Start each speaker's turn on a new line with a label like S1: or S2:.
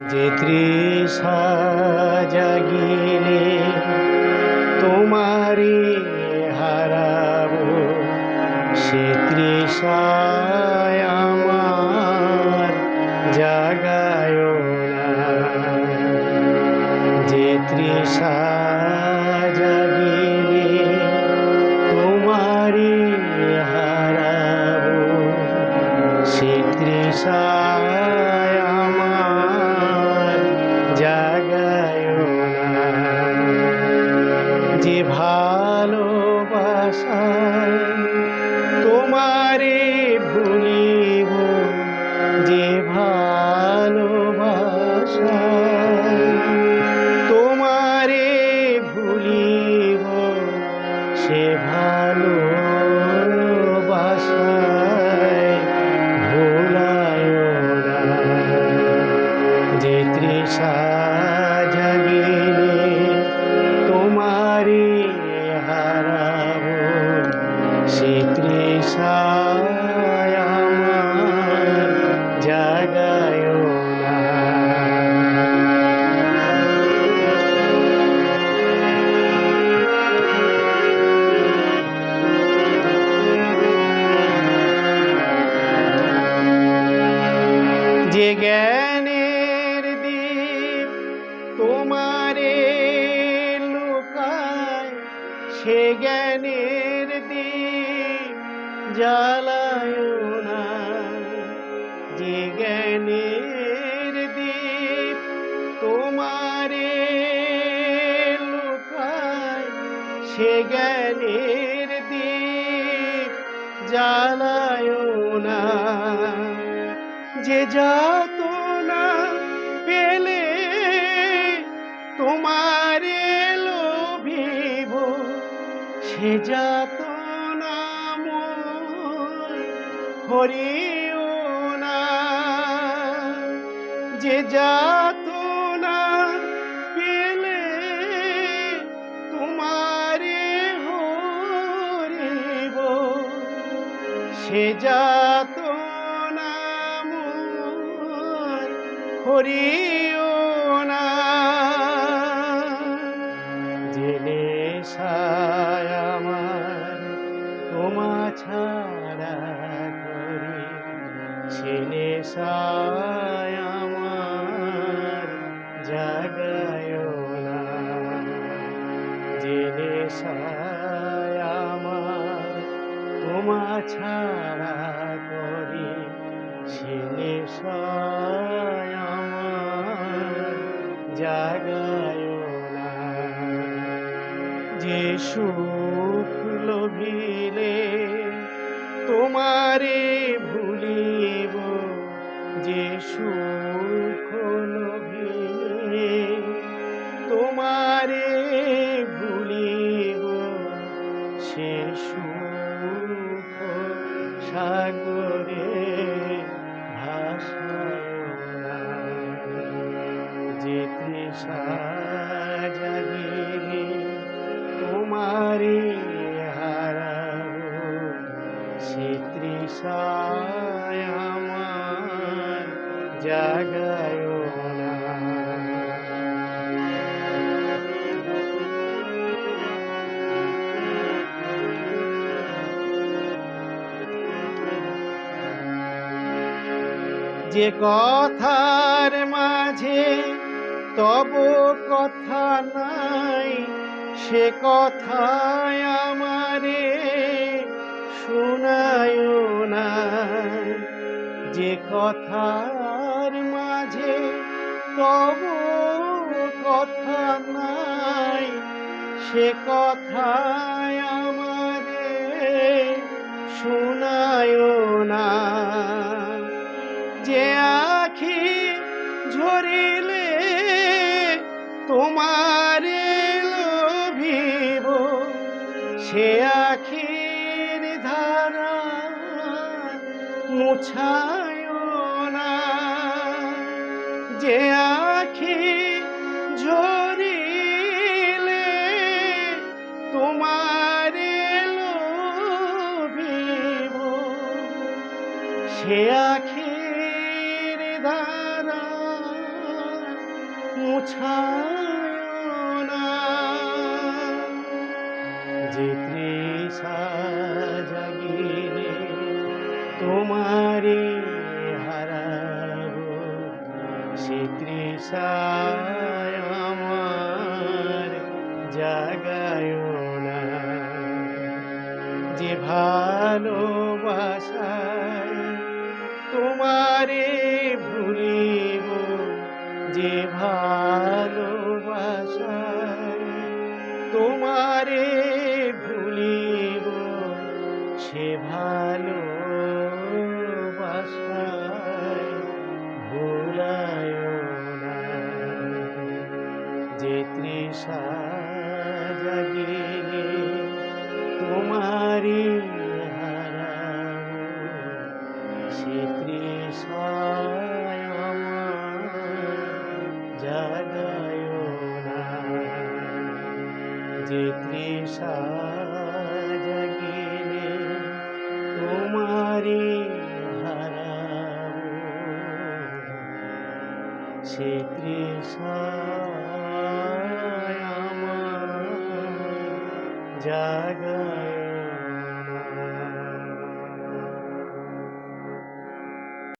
S1: যে তৃষা জাগিলে তোমারে হারাবো, সে তৃষায় আমার জাগায় না। যে তৃষা জাগিলে তোমারে হারাবো, সে তৃষায় আমার জাগায় না। যে ভালোবাসায় তোমারে ভুলিব, যে ভালোবাসায় তোমারে ভুলিব, সে ভালোবাসায় ভোলায় না। যে তৃষা জাগিলে তোমারে হারাবো, সে তৃষায় আমার জাগায় না। যে জ্ঞানের দীপ তোমারে লুকায়, সে জ্ঞানের দীপ জ্বালায় না। যে জ্ঞানের দীপ তোমারে লুকায়, সে জ্ঞানের দীপ জ্বালায় না। যে যাতনা পেলে তোমারে লোভিব, সে যাতনা মোর হরিও না। যে যাতনা পেলে তোমারে হরিব, সে যাতনা মোর হরিও না। যে নেশায় আমার তোমা ছাড়া করি, সে নেশায় আমার জাগায় না। যে নেশায় আমার তোমা ছাড়া করি, সে নেশায় আমার জাগায় না। যে সুখ লোভিলে তোমারে ভুলিব, যে সুখ লোভিলে তোমারে ভুলিব, সে সুখ সাগরে ভাসায় না। যে তৃষা জাগিলে তোমারে হারাবো, সে তৃষায় আমার জাগায় না। যে কথার মাঝে তব কথা নাই, সে কথায় আমারে শোনায় না। যে কথার মাঝে তব কথা নাই, সে কথায় আমারে শোনায় না। যে আখি ঝরিলে তোমারে লোভিব, সে আখির ধারা মুছায় না। যে আখি ঝরিলে তোমারে লোভিব, সে আখির ধারা মুছায় না, যে তৃষা জাগিলে তোমারে হারাবো, সে তৃষায় আমার জাগায় না। যে ভালোবাসায় তোমারে ভুলিব, যে ভালোবাসায় তোমারে ভুলিব, সে ভালোবাসায় ভুলায় না। যে তৃষা জাগিলে তোমারি হারাবো, সে তৃষায় আমার জাগায় না। যে তৃষা জাগিলে তোমারি হারাবো, সে তৃষায় আমার জাগায়